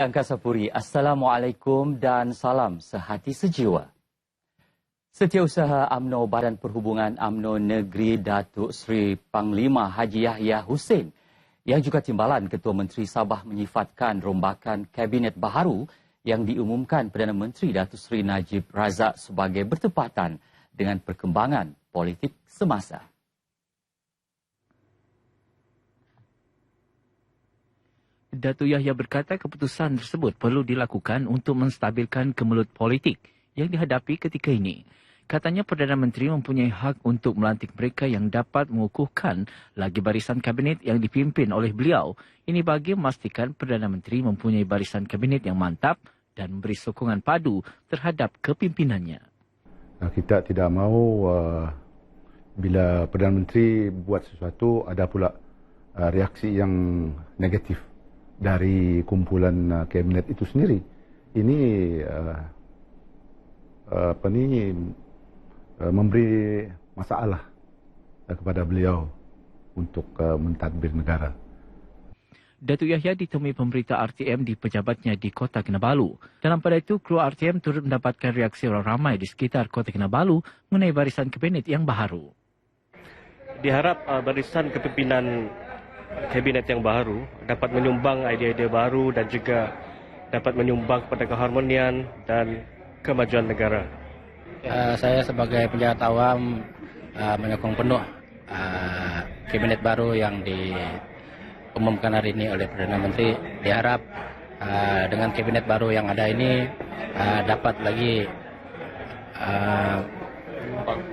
Angkasa Puri, Assalamualaikum dan salam sehati sejiwa. Setiausaha UMNO Badan Perhubungan UMNO Negeri Datuk Seri Panglima Haji Yahya Hussein yang juga timbalan Ketua Menteri Sabah menyifatkan rombakan Kabinet baharu yang diumumkan Perdana Menteri Datuk Seri Najib Razak sebagai bertepatan dengan perkembangan politik semasa. Datuk Yahya berkata keputusan tersebut perlu dilakukan untuk menstabilkan kemelut politik yang dihadapi ketika ini. Katanya Perdana Menteri mempunyai hak untuk melantik mereka yang dapat mengukuhkan lagi barisan kabinet yang dipimpin oleh beliau. Ini bagi memastikan Perdana Menteri mempunyai barisan kabinet yang mantap dan memberi sokongan padu terhadap kepimpinannya. Kita tidak mahu bila Perdana Menteri buat sesuatu ada pula reaksi yang negatif dari kumpulan kabinet itu sendiri. Ini memberi masalah kepada beliau untuk mentadbir negara. Datuk Yahya ditemui pemberita RTM di pejabatnya di Kota Kinabalu. Dalam pada itu, kru RTM turut mendapatkan reaksi orang ramai di sekitar Kota Kinabalu mengenai barisan kabinet yang baharu. Diharap barisan kepimpinan kabinet yang baru dapat menyumbang idea-idea baru dan juga dapat menyumbang kepada keharmonian dan kemajuan negara. Saya sebagai penjahat awam menyokong penuh kabinet baru yang diumumkan hari ini oleh Perdana Menteri. Diharap dengan kabinet baru yang ada ini dapat lagi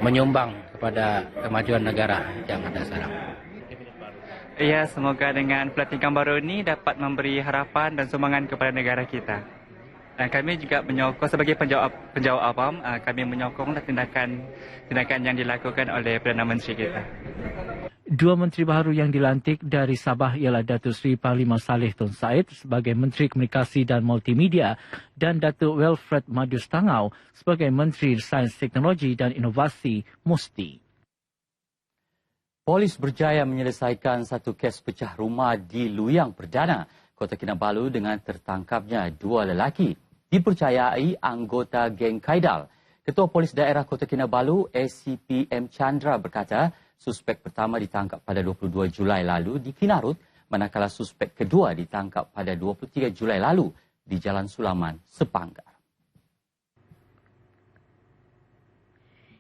menyumbang kepada kemajuan negara yang ada sekarang. Ya, semoga dengan pelantikan baru ini dapat memberi harapan dan sumbangan kepada negara kita. Dan kami juga menyokong sebagai penjawab awam, kami menyokong tindakan yang dilakukan oleh Perdana Menteri kita. Dua menteri baru yang dilantik dari Sabah ialah Datuk Seri Panglima Saleh Tun Said sebagai Menteri Komunikasi dan Multimedia dan Datuk Wilfred Madius Tangau sebagai Menteri Sains Teknologi dan Inovasi Musti. Polis berjaya menyelesaikan satu kes pecah rumah di Luyang Perdana, Kota Kinabalu dengan tertangkapnya dua lelaki dipercayai anggota geng Kaidal. Ketua Polis Daerah Kota Kinabalu, ACP M. Chandra berkata, suspek pertama ditangkap pada 22 Julai lalu di Kinarut, manakala suspek kedua ditangkap pada 23 Julai lalu di Jalan Sulaman, Sepanggar.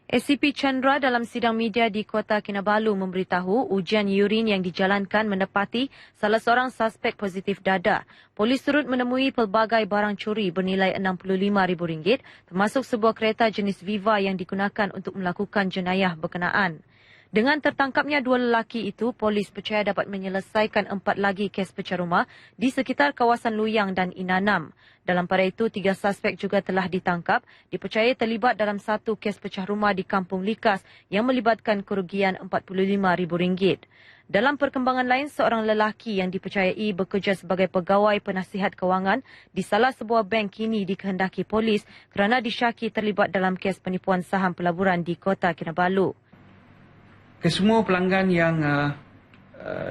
ACP Chandra dalam sidang media di Kota Kinabalu memberitahu ujian urin yang dijalankan menepati salah seorang suspek positif dada. Polis turut menemui pelbagai barang curi bernilai RM65,000 termasuk sebuah kereta jenis Viva yang digunakan untuk melakukan jenayah berkenaan. Dengan tertangkapnya dua lelaki itu, polis percaya dapat menyelesaikan 4 lagi kes pecah rumah di sekitar kawasan Luyang dan Inanam. Dalam pada itu, 3 suspek juga telah ditangkap, dipercayai terlibat dalam satu kes pecah rumah di Kampung Likas yang melibatkan kerugian RM45,000. Dalam perkembangan lain, seorang lelaki yang dipercayai bekerja sebagai pegawai penasihat kewangan di salah sebuah bank kini dikehendaki polis kerana disyaki terlibat dalam kes penipuan saham pelaburan di Kota Kinabalu. Kesemua pelanggan yang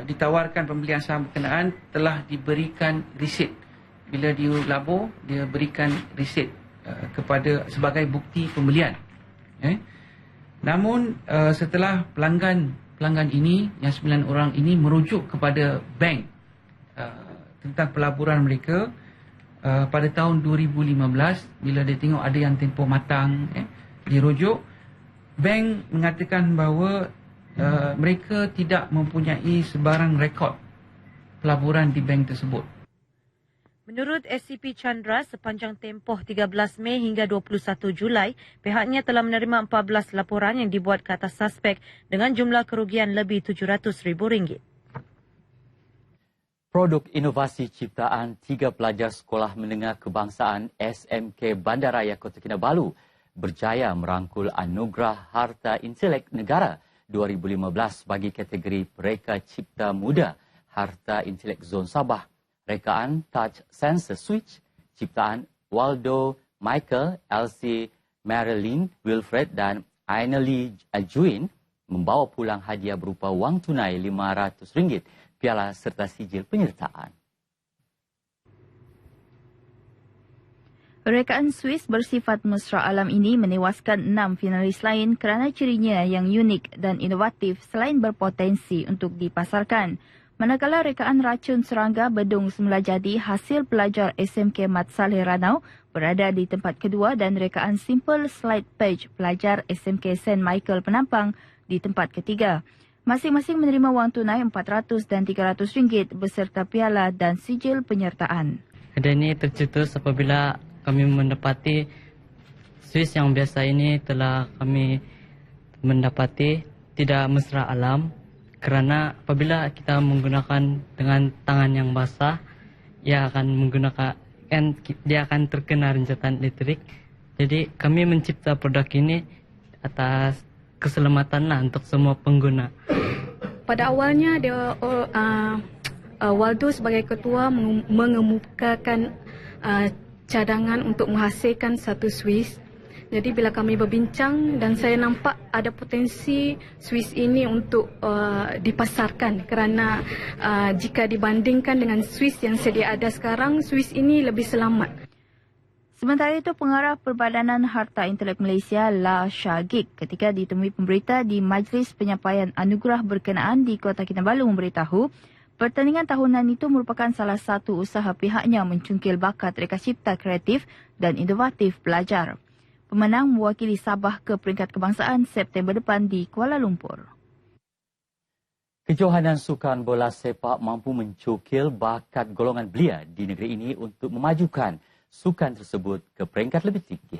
ditawarkan pembelian saham berkenaan telah diberikan resit. Bila dia labur, dia berikan resit kepada sebagai bukti pembelian. Namun setelah pelanggan ini, yang 9 orang ini merujuk kepada bank tentang pelaburan mereka pada tahun 2015, bila dia tengok ada yang tempoh matang, dirujuk, bank mengatakan bahawa mereka tidak mempunyai sebarang rekod pelaburan di bank tersebut. Menurut ACP Chandra, sepanjang tempoh 13 Mei hingga 21 Julai, pihaknya telah menerima 14 laporan yang dibuat ke atas suspek dengan jumlah kerugian lebih RM700,000. Produk inovasi ciptaan 3 pelajar Sekolah Menengah Kebangsaan SMK Bandaraya Kota Kinabalu berjaya merangkul anugerah Harta Intelek Negara 2015 bagi kategori Reka Cipta Muda Harta Intelek Zon Sabah, rekaan Touch Sensor Switch, ciptaan Waldo Michael, Elsie Marilyn Wilfred dan Ainali Ajuin membawa pulang hadiah berupa wang tunai RM500, piala serta sijil penyertaan. Rekaan Swiss bersifat mesra alam ini menewaskan 6 finalis lain kerana cirinya yang unik dan inovatif selain berpotensi untuk dipasarkan. Manakala rekaan racun serangga bedung semula jadi hasil pelajar SMK Mat Saleh Ranau berada di tempat kedua dan rekaan simple slide page pelajar SMK St. Michael Penampang di tempat ketiga. Masing-masing menerima wang tunai RM400 dan RM300 beserta piala dan sijil penyertaan. Hadiah ini tercetus apabila kami mendapati Swiss yang biasa ini telah kami mendapati tidak mesra alam kerana apabila kita menggunakan dengan tangan yang basah dia akan terkena renjatan listrik. Jadi kami mencipta produk ini atas keselamatan untuk semua pengguna. Pada awalnya Waldo sebagai ketua mengemukakan cadangan untuk menghasilkan satu Swiss. Jadi bila kami berbincang dan saya nampak ada potensi Swiss ini untuk dipasarkan kerana jika dibandingkan dengan Swiss yang sedia ada sekarang, Swiss ini lebih selamat. Sementara itu, Pengarah Perbadanan Harta Intelek Malaysia, La Syagik, ketika ditemui pemberita di Majlis Penyampaian Anugerah Berkenaan di Kota Kinabalu memberitahu, pertandingan tahunan itu merupakan salah satu usaha pihaknya mencungkil bakat reka cipta kreatif dan inovatif pelajar. Pemenang mewakili Sabah ke peringkat kebangsaan September depan di Kuala Lumpur. Kejohanan Sukan Bola Sepak mampu mencukil bakat golongan belia di negeri ini untuk memajukan sukan tersebut ke peringkat lebih tinggi.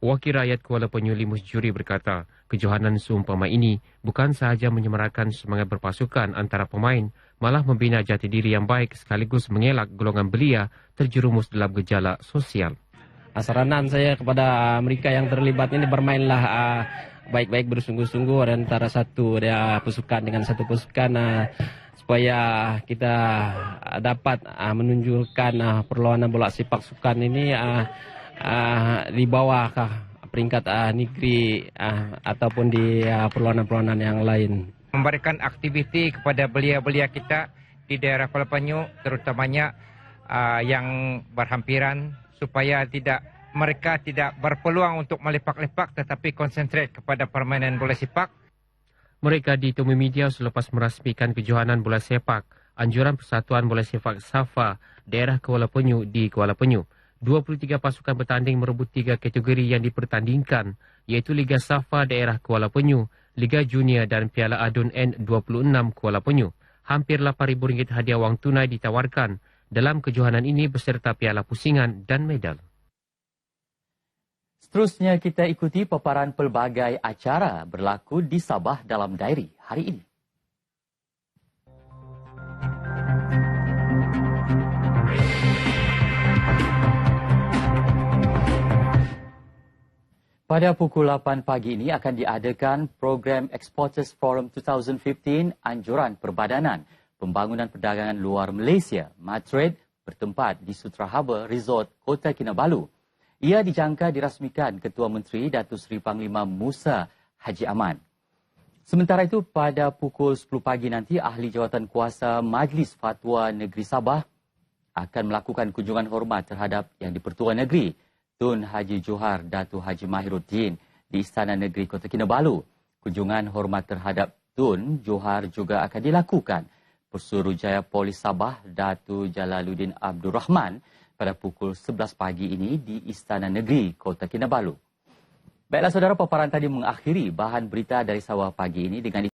Wakil rakyat Kuala Penyu Limus Juri berkata, kejohanan seumpama ini bukan sahaja menyemarakan semangat berpasukan antara pemain, malah membina jati diri yang baik sekaligus mengelak golongan belia terjerumus dalam gejala sosial. Saranan saya kepada mereka yang terlibat ini bermainlah baik-baik bersungguh-sungguh antara satu pasukan dengan satu pasukan supaya kita dapat menunjukkan perlawanan bola sepak sukan ini di bawah peringkat negeri ataupun di perlawanan-perlawanan yang lain. Memberikan aktiviti kepada belia-belia kita di daerah Kuala Penyu, terutamanya yang berhampiran, supaya mereka tidak berpeluang untuk melepak-lepak tetapi konsentrat kepada permainan bola sepak. Mereka ditemui media selepas merasmikan kejohanan bola sepak Anjuran Persatuan Bola Sepak SAFA daerah Kuala Penyu di Kuala Penyu. 23 pasukan bertanding merebut 3 kategori yang dipertandingkan, iaitu Liga SAFA daerah Kuala Penyu, Liga Junior dan Piala Adun N26 Kuala Penyu. Hampir RM8,000 hadiah wang tunai ditawarkan dalam kejohanan ini beserta piala pusingan dan medal. Seterusnya kita ikuti paparan pelbagai acara berlaku di Sabah dalam diary hari ini. Pada pukul 8 pagi ini akan diadakan program Exporters Forum 2015 Anjuran Perbadanan Pembangunan Perdagangan Luar Malaysia, MATRADE, bertempat di Sutra Harbour Resort, Kota Kinabalu. Ia dijangka dirasmikan Ketua Menteri Datuk Seri Panglima Musa Haji Aman. Sementara itu, pada pukul 10 pagi nanti, Ahli Jawatan Kuasa Majlis Fatwa Negeri Sabah akan melakukan kunjungan hormat terhadap Yang di-Pertuan Negeri, Tun Haji Johar Datuk Haji Mahiruddin di Istana Negeri Kota Kinabalu. Kunjungan hormat terhadap Tun Johar juga akan dilakukan Pesuruhjaya Polis Sabah Datuk Jalaluddin Abdul Rahman pada pukul 11 pagi ini di Istana Negeri Kota Kinabalu. Baiklah saudara, paparan tadi mengakhiri bahan berita dari Sabah pagi ini dengan